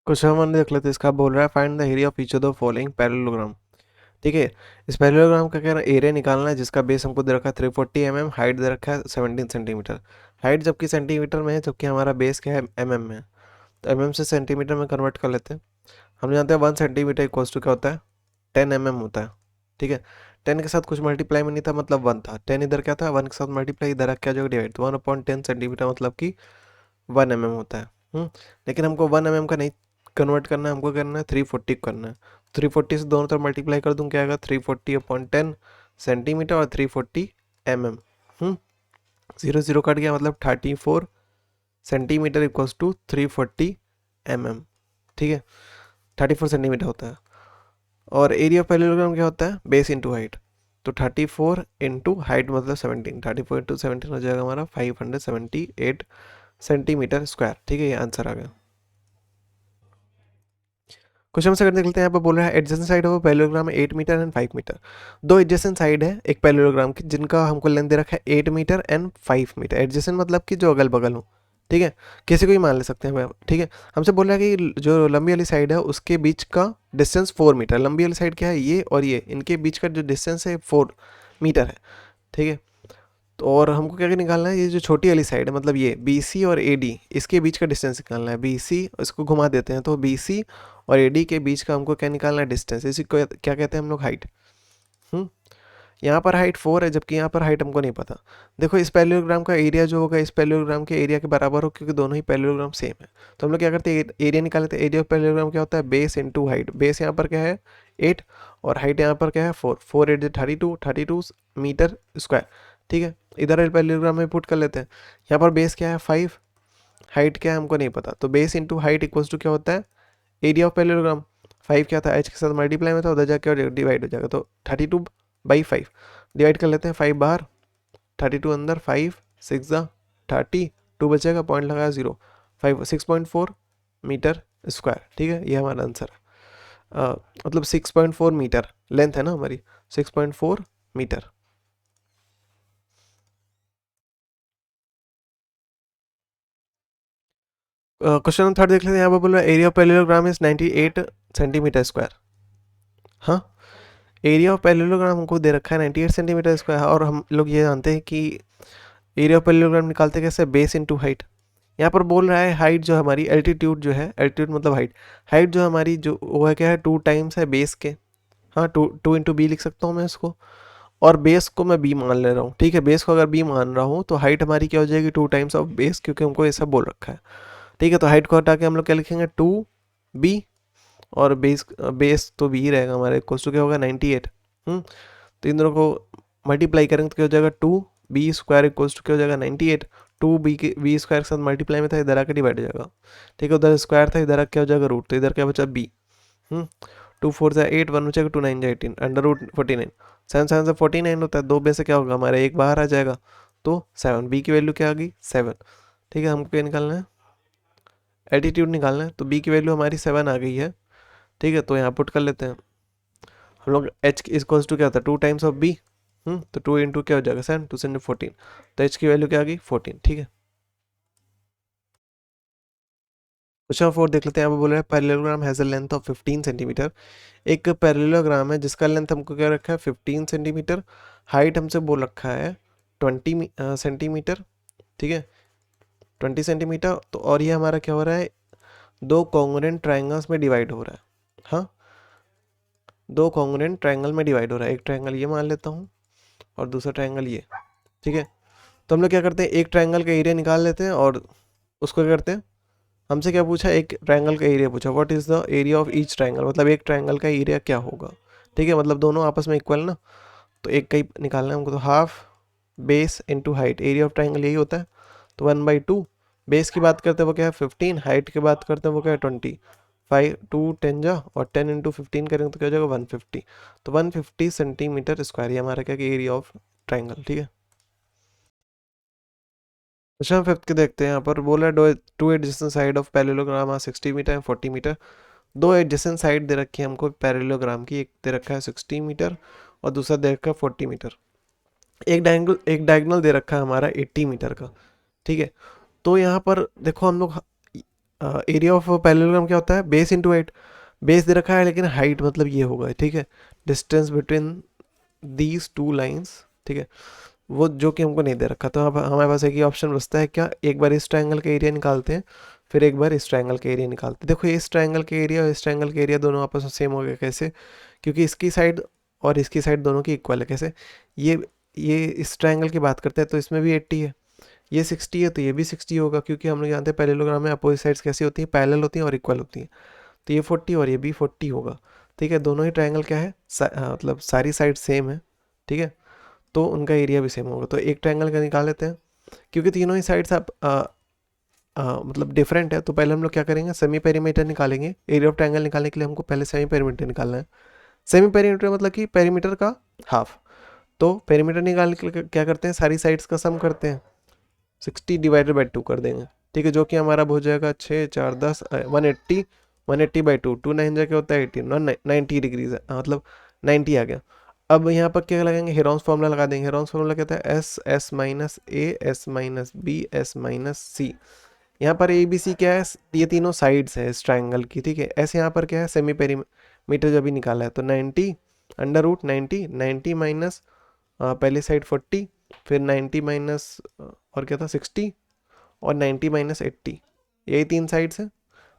Question हमने देख लेते हैं। इसका बोल रहा है find the area of each of the following parallelogram. ठीक है, इस पैरेललोग्राम का कह रहा है एरिया निकालना है जिसका बेस हमको दे रखा है 340 mm, हाइट दे रखा है 17 सेंटीमीटर। हाइट जबकि सेंटीमीटर में है, जबकि हमारा बेस क्या है में है, तो से सेंटीमीटर में कन्वर्ट कर लेते हैं। हम जानते हैं 1 सेंटीमीटर इक्वल्स टू क्या होता है, 10 mm होता है। ठीक है, 10 के साथ कुछ मल्टीप्लाई में नहीं था, मतलब 1 था। 10 इधर क्या था, 1 के साथ मल्टीप्लाई, इधर क्या जो डिवाइड, तो 1/10 सेंटीमीटर मतलब कि 1 mm होता है। लेकिन हमको 1 mm का नहीं कन्वर्ट करना है, हमको करना है 340 करना है। 340 से दोनों तरफ मल्टीप्लाई कर दूँ, क्या आएगा, 340/10 सेंटीमीटर और 340 mm। 0 0 कट गया, मतलब 34 सेंटीमीटर इक्वल्स टू 340 mm। ठीक है, 34 सेंटीमीटर होता है। और एरिया ऑफ पैरेललोग्राम क्या होता है, बेस इंटू हाइट। तो 34 इंटू हाइट मतलब 17, 34 इंटू 17 हो जाएगा हमारा 578 सेंटीमीटर स्क्वायर। ठीक है, ये आंसर आ गया। क्वेश्चन सेकंड देख लेते हैं। यहाँ पे बोल रहा है adjacent side of parallelogram 8 metre and 5 metre. दो एडजेसेंट साइड है एक पैरेललोग्राम की, जिनका हमको लेंथ दे रखा है 8 मीटर एंड 5 मीटर। एडजेसेंट मतलब कि जो अगल बगल हो। ठीक है, किसी को ही मान ले सकते हैं। ठीक है, हमसे बोल रहा है कि जो लंबी वाली साइड है उसके बीच का डिस्टेंस 4 मीटर। लंबी वाली साइड क्या है, ये और ये, इनके बीच का जो डिस्टेंस है 4 मीटर है। ठीक है, तो और हमको क्या क्या निकालना है, ये जो छोटी वाली साइड है मतलब ये बी सी और ए डी, इसके बीच का डिस्टेंस निकालना है। बी सी, इसको घुमा देते हैं तो बी सी और ए डी के बीच का हमको क्या निकालना है, डिस्टेंस। इसी को क्या कहते हैं हम लोग, हाइट। हम्म यहाँ पर हाइट 4 है, जबकि यहाँ पर हाइट हमको नहीं पता। देखो इस पैरेललोग्राम का एरिया जो होगा इस पैरेललोग्राम के एरिया के बराबर हो, क्योंकि दोनों ही पैरेललोग्राम सेम है। तो हम लोग क्या करते हैं, एरिया निकाल लेते हैं। एरिया ऑफ पैरेललोग्राम क्या होता है, बेस इंटू हाइट। बेस यहाँ पर क्या है 8 और हाइट यहाँ पर क्या है 4। 4 8 32 मीटर स्क्वायर। ठीक है, इधर पैरेललोग्राम में पुट कर लेते हैं। यहाँ पर बेस क्या है 5, हाइट क्या है हमको नहीं पता, तो base into height equals to क्या होता है, एरिया ऑफ पैरेललोग्राम। 5 क्या था, एच के साथ मल्टीप्लाई में था, उधर जाके डिवाइड हो जाएगा, तो 32/5 डिवाइड कर लेते हैं। 5 बाहर, 32 अंदर, 5 6 30, 2 बचेगा, पॉइंट लगाया 0, 6.4 मीटर स्क्वायर। ठीक है, ये हमारा आंसर है। मतलब 6.4 मीटर लेंथ है ना हमारी, 6.4 मीटर। क्वेश्चन थर्ड देख लेते हैं। यहाँ पर बोल रहा है area of parallelogram is 98 centimetre square. हाँ, एरिया ऑफ पैरेललोग्राम हमको दे रखा है 98 सेंटीमीटर स्क्वायर, और हम लोग ये जानते हैं कि एरिया ऑफ पैरेललोग्राम निकालते कैसे, बेस इंटू हाइट। यहाँ पर बोल रहा है हाइट जो हमारी, एल्टीट्यूड जो है, एल्टीट्यूड मतलब हाइट, हाइट जो हमारी जो वो है क्या है 2 टाइम्स है बेस के। हाँ, 2 इंटू बी लिख सकता हूँ मैं इसको, और बेस को मैं बी मान ले रहा हूँ। ठीक है, बेस को अगर बी मान रहा हूँ तो हाइट हमारी क्या हो जाएगी 2 टाइम्स ऑफ बेस, क्योंकि हमको ये सब बोल रखा है। ठीक है, तो हाइट को हटा के हम लोग क्या लिखेंगे 2b, और बेस बेस तो बी ही रहेगा हमारे, कोस टू क्या होगा 98। तो इन दोनों को मल्टीप्लाई करेंगे तो क्या हो जाएगा 2b² इक्वल्स टू क्या हो जाएगा 98। 2b के बी स्क्वायर के साथ मल्टीप्लाई में था, इधर आकर डिवाइड हो जाएगा। ठीक है, उधर स्क्वायर था, इधर क्या हो जाएगा रूट, तो इधर क्या बचा b। 2 4 8, 1 बचेगा, 2 9 18, √49। 7 7 से 49 होता है, 2 में से क्या होगा हमारे एक बाहर आ जाएगा, तो 7। बी की वैल्यू क्या आ गई 7। ठीक है, हमको क्या निकालना है, एल्टीट्यूड निकालना है, तो बी की वैल्यू हमारी 7 आ गई है। ठीक है, तो यहाँ पुट कर लेते हैं हम लोग। एच इक्वल्स टू क्या होता है 2 टाइम्स ऑफ बी। तो 2 इंटू क्या हो जाएगा 7, 2 से 14, तो एच की वैल्यू क्या आ गई 14। ठीक है, क्वेश्चन 4 देख लेते हैं। यहाँ पे बोल रहा है parallelogram has a length of 15 centimetre. एक पैरेललोग्राम है जिसका लेंथ हमको क्या रखा है 15 सेंटीमीटर। हाइट हमसे बोल रखा है 20 सेंटीमीटर। ठीक है, 20 सेंटीमीटर। तो और ये हमारा क्या हो रहा है, दो कॉन्ग्रुएंट ट्राइंगल्स में डिवाइड हो रहा है। हाँ, दो कॉन्ग्रुएंट ट्राइंगल में डिवाइड हो रहा है। एक ट्राइंगल ये मान लेता हूँ और दूसरा ट्राइंगल ये। ठीक है, तो हम लोग क्या करते हैं, एक ट्राइंगल का एरिया निकाल लेते हैं और उसको क्या करते हैं, हमसे क्या पूछा, एक ट्राइंगल का एरिया पूछा, what is the area of each triangle, मतलब एक ट्राइंगल का एरिया क्या होगा। ठीक है, मतलब दोनों आपस में इक्वल ना, तो एक का ही निकालना है हमको। तो half base into height, area of triangle यही होता है, तो 1/2। बेस की बात करते हैं वो क्या है 15, हाइट की बात करते हैं वो क्या है 20। 5 2 10 जा, और 10 इंटू 15 करेंगे तो क्या हो जाएगा 150। तो 150 सेंटीमीटर स्क्वायर, ये हमारा क्या एरिया ऑफ ट्राइंगल। ठीक है, क्वेश्चन फिफ्थ के देखते हैं। यहाँ पर बोला है two adjacent side of parallelogram are 60 metre and 40 metre. दो एडजेसेंट साइड दे रखी है हमको पैरेललोग्राम की, एक दे रखा है 60 मीटर और दूसरा दे रखा है 40 मीटर। एक डायगोनल दे रखा है हमारा 80 मीटर का। ठीक है, तो यहाँ पर देखो हम लोग एरिया ऑफ पैरेललोग्राम क्या होता है, बेस इंटू हाइट। बेस दे रखा है लेकिन हाइट मतलब ये होगा, ठीक है, distance between these two lines, ठीक है, वो जो कि हमको नहीं दे रखा। तो अब हमारे पास एक ही ऑप्शन बचता है क्या, एक बार इस ट्रायंगल का एरिया निकालते हैं, फिर एक बार इस ट्रायंगल का एरिया निकालते हैं। देखो इस ट्रायंगल के एरिया और इस ट्रायंगल के एरिया दोनों आपस में सेम हो गए, कैसे, क्योंकि इसकी साइड और इसकी साइड दोनों की इक्वल है। कैसे, ये ये इस ट्रायंगल की बात करते हैं तो इसमें भी 80 है, ये 60 है तो ये भी 60 होगा, क्योंकि हम लोग जानते हैं पैरेललोग्राम में अपोजिट साइड्स कैसी होती हैं, पैरेलल होती हैं और इक्वल होती हैं। तो ये 40 और ये भी 40 होगा, ठीक है। दोनों ही ट्रायंगल क्या है, मतलब सारी साइड सेम है, ठीक है, तो उनका एरिया भी सेम होगा। तो एक ट्रायंगल का निकाल लेते हैं, क्योंकि तीनों ही साइड्स आप मतलब डिफरेंट है, तो पहले हम लोग क्या करेंगे, सेमी पेरीमीटर निकालेंगे। एरिया ऑफ ट्रायंगल निकालने के लिए हमको पहले सेमी पेरीमीटर निकालना है। सेमी पेरीमीटर मतलब कि पेरीमीटर का हाफ। तो पेरीमीटर निकालने के लिए क्या करते हैं, सारी साइड्स का सम करते हैं, 60 डिवाइडेड बाई 2 कर देंगे, ठीक है, जो कि हमारा हो जाएगा 6 4 10 180, 180 बाई 2, 2 9 क्या होता है 18, 90 डिग्रीज है, मतलब 90 आ गया। अब यहाँ पर क्या लगाएंगे, हेरॉन्स फार्मूला लगा देंगे। हेरॉन्स फार्मूला कहता है S S minus A S minus B S minus C. यहाँ पर ए बी सी क्या है, ये तीनों साइड्स है इस ट्राइंगल की, ठीक है। एस यहाँ पर क्या है, सेमी पेरीमीटर जब भी निकाला है, तो 90 अंडर रूट 90, 90 माइनस पहले साइड 40, फिर 90 माइनस और क्या था 60, और 90 माइनस 80, यही तीन साइड्स हैं,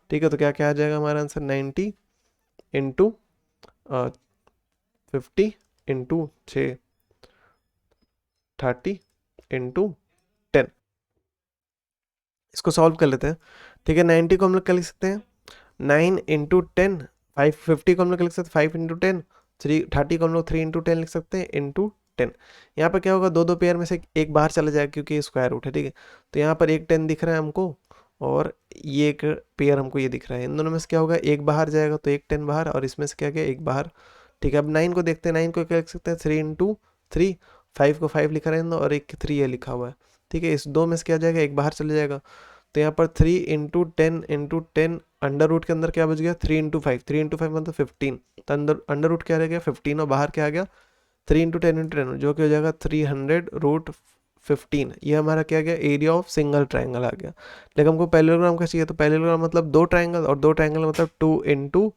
ठीक है। तो क्या क्या आ जाएगा हमारा आंसर, 90 इंटू 50 इंटू 6 30 इंटू 10। इसको सॉल्व कर लेते हैं, ठीक है। 90 को हम लोग क्या लिख सकते हैं, 9 इंटू 10, 50 को हम लोग क्या लिख सकते हैं, 5 इंटू 10, 30 को हम लोग 3 इंटू 10 लिख सकते हैं, इंटू 10। यहाँ पर क्या होगा, दो दो पेयर में से एक बाहर चला जाएगा, क्योंकि स्क्वायर रूट है, ठीक है। तो यहाँ पर एक 10 दिख रहा है हमको, और ये एक पेयर हमको ये दिख रहा है। इन दोनों में से क्या होगा, एक बाहर जाएगा तो एक 10 बाहर, और इसमें से क्या गया, एक बाहर, ठीक है। अब 9 को देखते हैं, 9 को क्या लिख सकते हैं, 3 इंटू 3, 5 को 5 लिखा रहने दो, और एक 3 ये लिखा हुआ है, ठीक है। इस दो में से क्या जाएगा, एक बाहर चले जाएगा। तो यहाँ पर 3 इंटू 10 अंडर रूट के अंदर क्या बच गया, 3 इंटू 5, 3 इंटू 5 मतलब 15, तो अंडर रूट क्या रह गया 15, और बाहर क्या आ गया 3 इंटू 10 जो कि हो जाएगा 300√15। ये हमारा क्या गया, एरिया ऑफ सिंगल ट्राइंगल आ गया। लेकिन हमको पैरेललोग्राम का चाहिए, तो पैरेललोग्राम मतलब दो ट्राइंगल, और दो ट्राइंगल मतलब 2 इंटू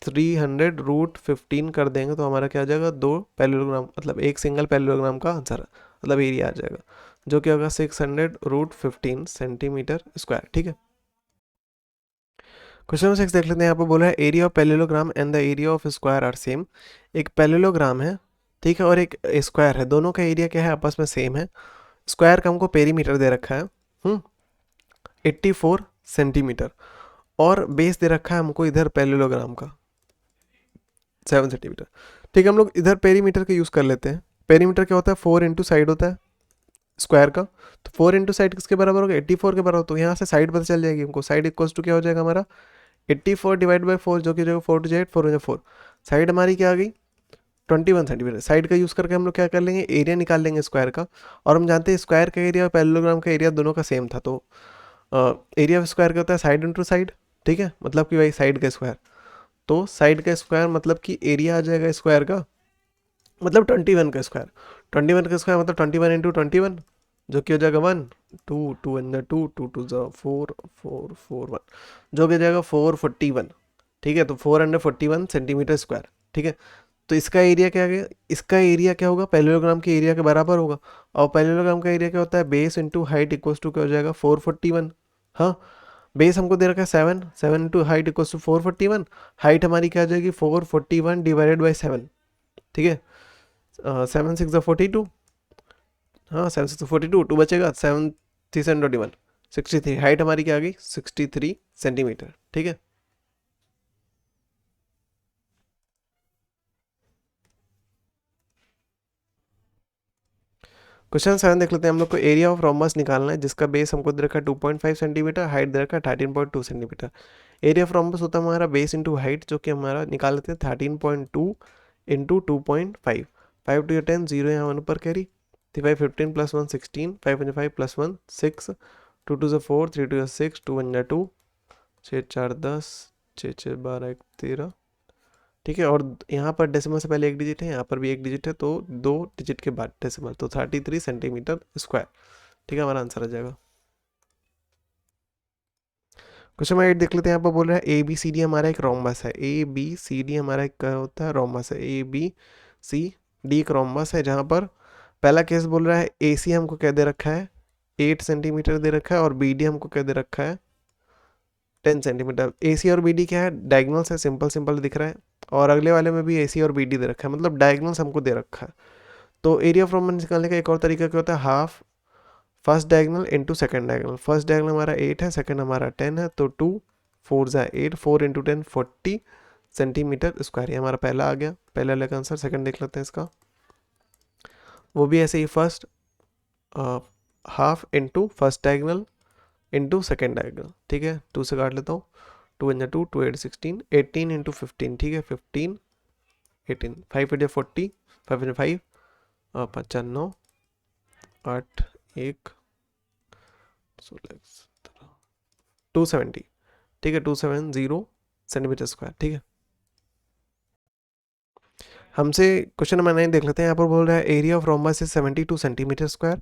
300√15 कर देंगे, तो हमारा क्या आ जाएगा, दो पैरेललोग्राम मतलब एक सिंगल पैरेललोग्राम का आंसर मतलब एरिया आ जाएगा, जो कि होगा 600√15 सेंटीमीटर स्क्वायर, ठीक है। क्वेश्चन नंबर 6 देख लेते हैं। यहाँ पर बोला है area of parallelogram and the area of square are same. एक पैरेललोग्राम है, ठीक है, और एक स्क्वायर है, दोनों का एरिया क्या है, आपस में सेम है। स्क्वायर का हमको पेरीमीटर दे रखा है 84 सेंटीमीटर, और बेस दे रखा है हमको इधर पैरेललोग्राम का 7 सेंटीमीटर, ठीक है। हम लोग इधर पेरीमीटर का यूज़ कर लेते हैं। पेरीमीटर क्या होता है, 4 इंटू साइड होता है स्क्वायर का, तो 4 इंटू साइड किसके बराबर होगा, 84 के बराबर। तो यहाँ से साइड पता चल जाएगी हमको, साइड इक्वल्स टू क्या हो जाएगा हमारा 84 डिवाइड बाई 4, जो कि जो 4 टू 8 4 4। साइड हमारी क्या आ गई 21 सेंटीमीटर। साइड का यूज़ करके हम लोग क्या कर लेंगे, एरिया निकाल लेंगे स्क्वायर का। और हम जानते हैं स्क्वायर का एरिया और पैरेललोग्राम का एरिया दोनों का सेम था, तो एरिया ऑफ स्क्वायर क्या होता है, साइड इंटू साइड, ठीक है, मतलब कि भाई साइड का स्क्वायर। तो साइड का स्क्वायर मतलब कि एरिया आ जाएगा स्क्वायर का, मतलब 21 का स्क्वायर। 21 का स्क्वायर मतलब 21 इंटू 21, जो कि हो जाएगा 1 2 2 1 2 2 2 4 4 4 1, जो कि हो जाएगा 441, ठीक है। तो 441 सेंटीमीटर स्क्वायर, ठीक है। तो इसका एरिया क्या है, इसका एरिया क्या होगा, पैरेललोग्राम के एरिया के बराबर होगा। और पैरेललोग्राम का एरिया क्या होता है, base into height equals to क्या हो जाएगा 441। हाँ, बेस हमको दे रखा है 7, 7 into height equals to 441। Height हमारी क्या आ जाएगी 441 डिवाइडेड बाई 7, ठीक है। 7 6 42, हाँ 7 6 42, 2 बचेगा, 7 3 21 63। हाइट हमारी क्या आ गई 63 सेंटीमीटर, ठीक है। क्वेश्चन 7 देख लेते हैं। हम लोग को एरिया ऑफ रोमबस निकालना है, जिसका बेस हमको दे रखा है 2.5 सेंटीमीटर, हाइट दे रखा है 13.2 सेंटीमीटर। एरिया ऑफ रोमबस होता है हमारा बेस इंटू हाइट, जो कि हमारा निकाल लेते हैं 13.2 इंटू 2.5, 5 टू 10 0 यहाँ 1 ऊपर कैरी, 5 15 प्लस 1 16, 5 5 प्लस 1 6, 2 2 4, 3 2 6, 2 1 2, 6 4 10, 6 6 12 1 13, ठीक है। और यहाँ पर डेसिमल से पहले एक डिजिट है, यहाँ पर भी एक डिजिट है, तो दो डिजिट के बाद डेसिमल, तो 33 सेंटीमीटर स्क्वायर, ठीक है, हमारा आंसर आ जाएगा। क्वेश्चन नंबर 8 देख लेते हैं। यहाँ पर बोल रहा है ए बी सी डी हमारा एक रोम्बस है। ए बी सी डी हमारा एक क्या होता है, रोम्बस है। ए बी सी डी एक रोम्बस है, जहाँ पर पहला केस बोल रहा है ए सी हमको क्या दे रखा है 8 सेंटीमीटर दे रखा है, और बी डी हमको क्या दे रखा है 10 सेंटीमीटर। ए सी और बी डी क्या है, डायगनल्स है, सिंपल सिंपल दिख रहा है। और अगले वाले में भी ए सी और बी डी दे रखा है, मतलब डायगनल्स हमको दे रखा है। तो एरिया ऑफ रोम्बस निकालने का एक और तरीका क्या होता है, half first diagonal into second diagonal. First diagonal हमारा 8 है, सेकेंड हमारा 10 है, तो 2 4 ज़ा 8, 4 इंटू 10 40 सेंटीमीटर स्क्वायर। ये हमारा पहला आ गया, पहले वाले का आंसर। सेकंड देख लेते हैं इसका, वो भी ऐसे ही, first half into first diagonal into second diagonal. ठीक है, 2 से काट लेता हूँ, 2 इन 2 2 8 16, 18 इंटू 15। ठीक है, 15 18, 5 इंटू 40, 5 इंटू 5 55, 8 1 16 270। ठीक है, 270 सेंटीमीटर स्क्वायर। ठीक है, हमसे क्वेश्चन नंबर 9 देख लेते हैं। यहाँ पर बोल रहा है area of rhombus is 72 centimetre square.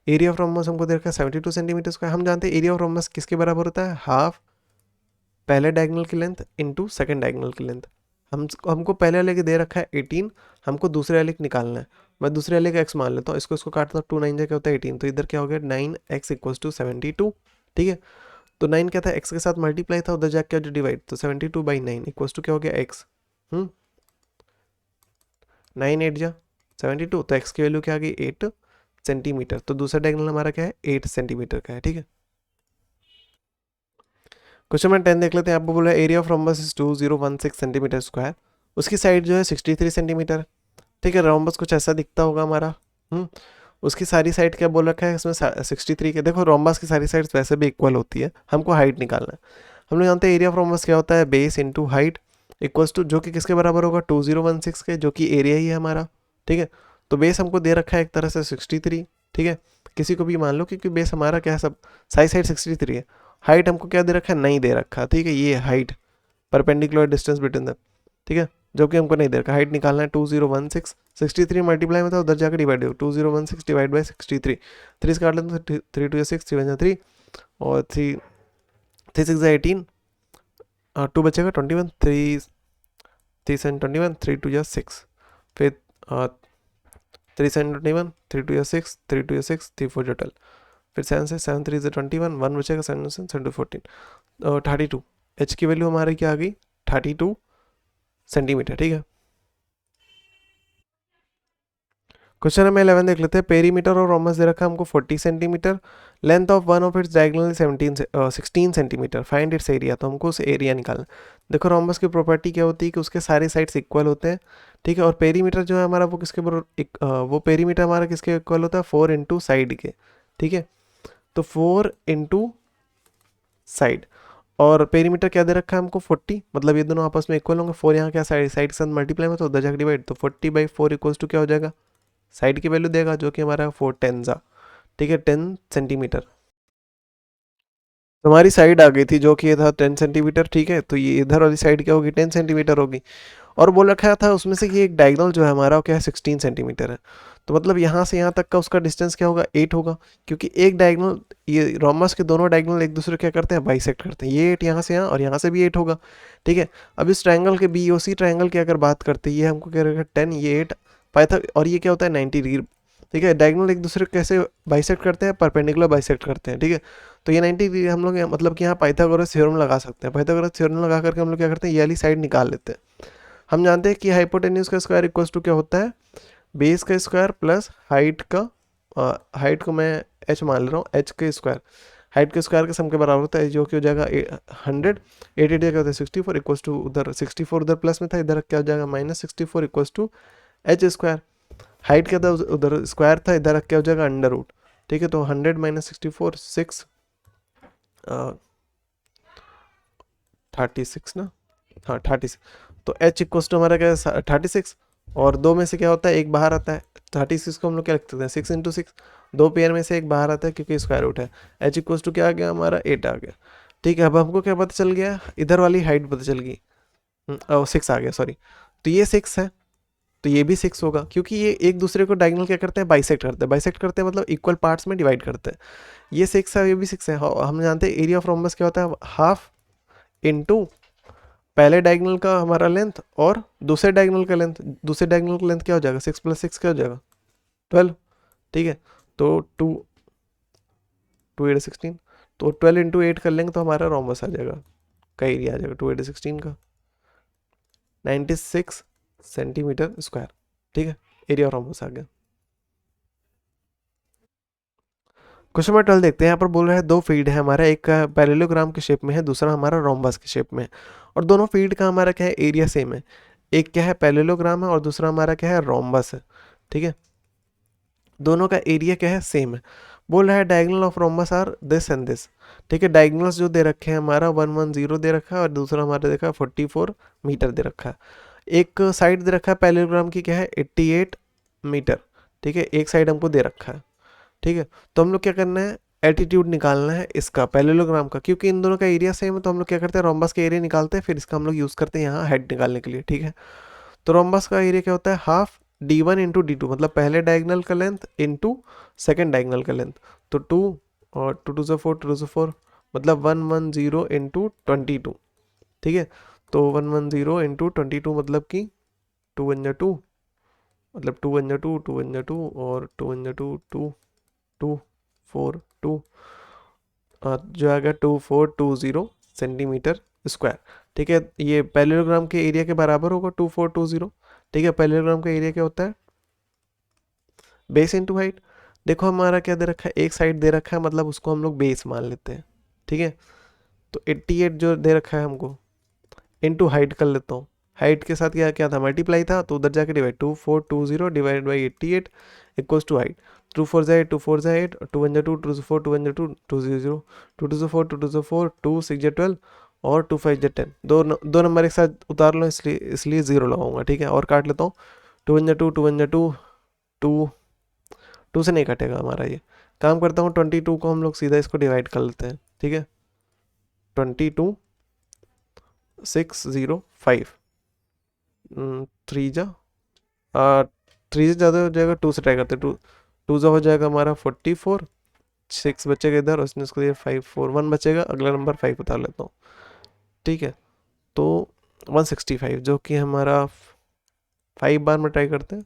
Area of rhombus हमको दे रखा है 72 सेंटीमीटर स्क्वायर। हम जानते हैं एरिया ऑफ रोम्बस किसके बराबर होता है, हाफ पहले डायगोनल की लेंथ इंटू सेकेंड डायगोनल की लेंथ। हमको पहले वाले के दे रखा है 18, हमको दूसरे वाले का निकालना है। मैं दूसरे वाले का एक्स मान लेता हूँ, इसको काटता हूँ, 2 9 क्या होता है 18, तो इधर क्या हो गया 9x इक्वल्स टू 72। ठीक है, तो 9 क्या था, x के साथ मल्टीप्लाई था, उधर जाके जो डिवाइड, तो 72/9 इक्वल्स टू क्या हो गया x। 9 8 जा 72, तो x की वैल्यू क्या आ गई 8 सेंटीमीटर। तो दूसरा डायगोनल हमारा क्या है 8 सेंटीमीटर का है। ठीक है, क्वेश्चन नंबर 10 देख लेते हैं। आपको बोला area of rhombus is 2016 centimetre square. उसकी साइड जो है 63 सेंटीमीटर। ठीक है, रोम्बस कुछ ऐसा दिखता होगा हमारा। उसकी सारी साइड क्या बोल रखा है इसमें 63 के। देखो रोम्बस की सारी साइड्स वैसे भी इक्वल होती है, हमको हाइट निकालना है। हम लोग जानते हैं एरिया ऑफ रोम्बस क्या होता है, base into height equals to, जो कि किसके बराबर होगा 2016 के, जो कि एरिया ही है हमारा। ठीक है, तो बेस हमको दे रखा है एक तरह से 63। ठीक है, किसी को भी मान लो, क्योंकि बेस हमारा क्या है, सब साइड 63 है। हाइट हमको क्या दे रखा है, नहीं दे रखा। ठीक है, ये height perpendicular distance between the, ठीक है, जो कि हमको नहीं दे रखा। हाइट निकालना है 2016, 63 मल्टीप्लाई में था, उधर जाकर डिवाइड हो, 2016 डिवाइड बाई 63, 3 से काट लेते हैं, 3 2 6, 3 1 3, और 3 3 6 18, 2 बचेगा 21, 3 3 7 21, 3 2 6, फिर 3 7 21, 3 2 6, 3 2 6, 3 4 12, फिर 7 से 7 3 से 21, 1 बचेगा, 7 से 7 2 14, 32। एच की वैल्यू हमारी क्या आ गई 32 सेंटीमीटर। ठीक है, क्वेश्चन नंबर 11 देख लेते हैं। पेरीमीटर और रोम्बस दे रखा है हमको 40 centimetre. Length of one of its diagonal 16 centimetre. Find its area, तो हमको उस एरिया निकालना। देखो रोम्बस की प्रॉपर्टी क्या होती है कि उसके सारे साइड्स इक्वल होते हैं। ठीक है, और पेरीमीटर जो है हमारा वो किसके वो पेरीमीटर हमारा किसके इक्वल होता है 4 इंटू साइड के। ठीक है, तो 4 इंटू साइड, और पेरीमीटर क्या दे रखा है हमको 40, मतलब ये दोनों आपस में इक्वल होंगे। 4 यहाँ क्या साइड साइड के साथ मल्टीप्लाई में, तो उधर जाकर डिवाइड, तो 40/4 इक्वल्स टू क्या हो जाएगा, साइड की वैल्यू देगा जो कि हमारा 4 10 ज़ा। ठीक है, 10 सेंटीमीटर। तो हमारी साइड आ गई थी जो कि ये था 10 सेंटीमीटर। ठीक है, तो ये इधर वाली साइड क्या होगी 10 सेंटीमीटर होगी। और बोल रखा था उसमें से कि एक डायगोनल जो है हमारा वो क्या है 16 सेंटीमीटर है। तो मतलब यहाँ से यहाँ तक का उसका डिस्टेंस क्या होगा 8 होगा, क्योंकि एक डायगोनल, ये रोम्बस के दोनों डायगोनल एक दूसरे क्या करते हैं बाइसेक्ट करते हैं। ये 8 यहाँ से यहाँ, और यहाँ से भी 8 होगा। ठीक है, अब इस ट्रायंगल के BOC ट्रायंगल की अगर बात करते हैं, ये हमको क्या रहेगा 10, ये 8 पाइथा, और ये क्या होता है 90 डिग्री। ठीक है, डायगोनल एक दूसरे को कैसे बाइसेक्ट करते हैं, परपेंडिकुलर बाइसेक्ट करते हैं। ठीक है, तो ये 90 डिग्री हम लोग मतलब कि यहाँ पाइथागोरस थ्योरम लगा सकते हैं। पाइथागोरस थ्योरम लगा करके हम लोग क्या करते हैं, ये वाली साइड निकाल लेते हैं। हम जानते हैं कि हाइपोटेन्यूज का स्क्वायर इक्वल्स टू क्या होता है, बेस का स्क्वायर प्लस हाइट का, हाइट को मैं h मान ले रहा हूँ, h के स्क्वायर, हाइट के स्क्वायर के सम के बराबर होता है, जो कि हो जाएगा 100। 8 क्या होता है 64 इक्वल्स टू, उधर 64 उधर प्लस में था, इधर क्या हो जाएगा -64 equals to h square. Height क्या था उधर स्क्वायर था, इधर क्या हो जाएगा अंडर रूट। ठीक है, तो 100 - 64 6 36 ना, हाँ 36। तो h इक्वल्स टू हमारा क्या है 36, और दो में से क्या होता है एक बाहर आता है। 36 को हम लोग क्या लिख सकते हैं 6 इंटू 6, दो पेयर में से एक बाहर आता है क्योंकि स्क्वायर रूट है। h इक्वल्स टू क्या आ गया हमारा 8 आ गया। ठीक है, अब हमको क्या पता चल गया, इधर वाली हाइट पता चल गई, 6 आ गया सॉरी। तो ये 6 है, तो ये भी 6 होगा, क्योंकि ये एक दूसरे को डायगोनल क्या करते हैं बाइसेक्ट करते हैं। बाइसेक्ट करते हैं मतलब इक्वल पार्ट्स में डिवाइड करते हैं। ये 6 है, ये भी 6 है। हम जानते हैं एरिया ऑफ रोम्बस क्या होता है, हाफ इनटू पहले डायगोनल का हमारा लेंथ और दूसरे डायगोनल का लेंथ। दूसरे डायगोनल का लेंथ क्या हो जाएगा, 6 + 6 क्या हो जाएगा 12, ठीक है। तो 2 8 16, तो 12 × 8 कर लेंगे तो हमारा रोम्बस आ जाएगा, का एरिया आ जाएगा 2 8 16 का 96 सेंटीमीटर स्क्वायर, ठीक है। एरिया ऑफ रोम्बस आ गया। क्वेश्चन नंबर 12 देखते हैं। यहाँ पर बोल रहा है दो फीड है हमारा, एक पैरेललोग्राम के शेप में है, दूसरा हमारा रोम्बस के शेप में है, और दोनों फीड का हमारा क्या है, एरिया सेम है। एक क्या है पैरेललोग्राम है और दूसरा हमारा क्या है रोम्बस है, ठीक है। दोनों का एरिया क्या है, सेम है। बोल रहा है diagonal of rhombus are this and this, ठीक है। डायगोनल्स जो दे रखे हैं हमारा 110 दे रखा है और दूसरा हमारा देखा 44 मीटर दे रखा है। एक साइड दे रखा है पैरेललोग्राम की क्या है 88 मीटर, ठीक है। एक साइड हमको दे रखा है, ठीक है। तो हम लोग क्या करना है, एटीट्यूड निकालना है इसका पैरेललोग्राम का, क्योंकि इन दोनों का एरिया सेम है तो हम लोग क्या करते हैं रोम्बस का एरिया निकालते हैं, फिर इसका हम लोग यूज़ करते हैं यहाँ हेड निकालने के लिए, ठीक है। तो रोम्बस का एरिया क्या होता है, हाफ d1 × d2, मतलब पहले डायगोनल का लेंथ इंटू सेकेंड डायगोनल का लेंथ। तो 2 और 2 2 4 2 4, मतलब 110 × 22, ठीक है। तो 110 × 22 मतलब कि 2 1 2, मतलब 2 1 2 2 1 2 और 2 1 2 2 2 4 2, जो आएगा 2420 सेंटीमीटर स्क्वायर, ठीक है। ये पैरेललोग्राम के एरिया के बराबर होगा 2420, ठीक है। पैरेललोग्राम का एरिया क्या होता है, बेस इंटू हाइट। देखो हमारा क्या दे रखा है, एक साइड दे रखा है, मतलब उसको हम लोग बेस मान लेते हैं, ठीक है। तो 88 जो दे रखा है हमको इंटू हाइट कर लेता हूँ। हाइट के साथ क्या क्या था, मल्टीप्लाई था, तो उधर जाके divide 2420 divide by 88 equals to height. 2 4 ज़ा 8 2 4 ज़ा 8 2 1 ज़ा 2 2 4 2 1 ज़ा 2 2 0 0 2 2 ज़ा 4 2 2 ज़ा 4 2 6 ज़ा 12 और 2 5 ज़ा 10। दो नंबर एक साथ उतार लो, इसलिए जीरो लगाऊंगा, ठीक है। और काट लेता हूँ, 2 1 ज़ा 2 2 1 ज़ा 2 2 2 से नहीं कटेगा हमारा ये। काम करता हूँ 22 को हम लोग सीधा इसको डिवाइड कर लेते हैं, ठीक है। 22 605 3 जा 3 से ज़्यादा हो जाएगा, 2 से ट्राई करते, 2 ज़ा हो जाएगा हमारा 44, 6 बचेगा इधर, उसने इसको दिया 5 4 1 बचेगा, अगला नंबर 5 उतार लेता हूँ, ठीक है। तो 165 जो कि हमारा 5 बार में ट्राई करते हैं,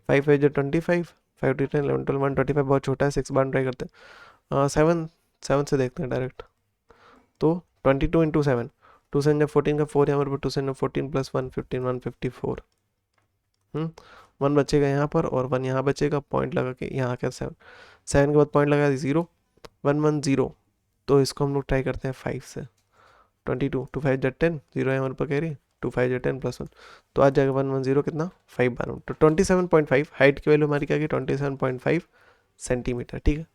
5 5 जो 25 5 2 10 11 12 125 बहुत छोटा है, 6 बार में ट्राई करते हैं। 7 7 से देखते हैं डायरेक्ट। तो 22 × 7, 2 7 जब 14 का 4 यहाँ पर 2 7 14 + 1 15 154, 1 बचेगा यहाँ पर और 1 यहाँ बचेगा, पॉइंट लगा के यहाँ क्या 7 7 के बाद पॉइंट लगा 0 1 1 0। तो इसको हम लोग ट्राई करते हैं 5 से, 22 2 5 × 10 0 है हमारे पास कैरी, 2 5 × 10 + 1, तो आ जाएगा 1 1 0 कितना 5 बार। तो 27.5 हाइट की वैल्यू हमारी क्या की 27.5 सेंटीमीटर, ठीक है।